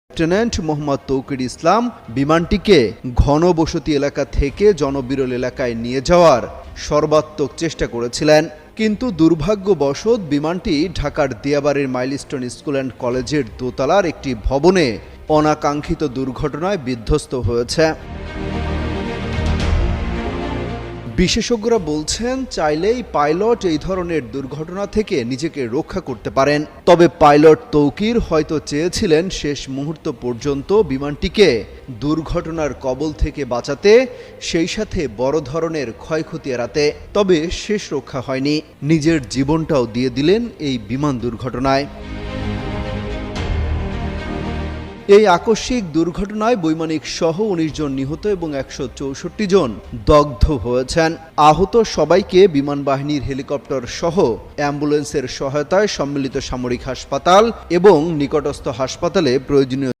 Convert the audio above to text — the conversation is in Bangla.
লেফটেন্যান্ট মোহাম্মদ তৌকির ইসলাম বিমানটিকে ঘনবসতি এলাকা থেকে জনবিরল এলাকায় নিয়ে যাওয়ার সর্বাত্মক চেষ্টা করেছিলেন, কিন্তু দুর্ভাগ্যবশত বিমানটি ঢাকার দিয়াবাড়ির মাইলস্টোন স্কুল অ্যান্ড কলেজের দোতলার একটি ভবনে অনাকাঙ্ক্ষিত দুর্ঘটনায় বিধ্বস্ত হয়েছে। বিশেষজ্ঞরা বলছেন, চাইলেই পাইলট এই ধরনের দুর্ঘটনা থেকে নিজেকে রক্ষা করতে পারেন। তবে পাইলট তৌকির হয়তো চেয়েছিলেন শেষ মুহূর্ত পর্যন্ত বিমানটিকে দুর্ঘটনার কবল থেকে বাঁচাতে, সেই সাথে বড় ধরনের ক্ষয়ক্ষতি এড়াতে। তবে শেষ রক্ষা হয়নি, নিজের জীবনটাও দিয়ে দিলেন এই বিমান দুর্ঘটনায়। এই আকস্মিক দুর্ঘটনায় বৈমানিক সহ ১৯ জন নিহত এবং ১৬৪ জন দগ্ধ হয়েছেন। আহত সবাইকে বিমান বাহিনীর হেলিকপ্টার সহ অ্যাম্বুলেন্সের সহায়তায় সম্মিলিত সামরিক হাসপাতাল এবং নিকটস্থ হাসপাতালে প্রয়োজনীয়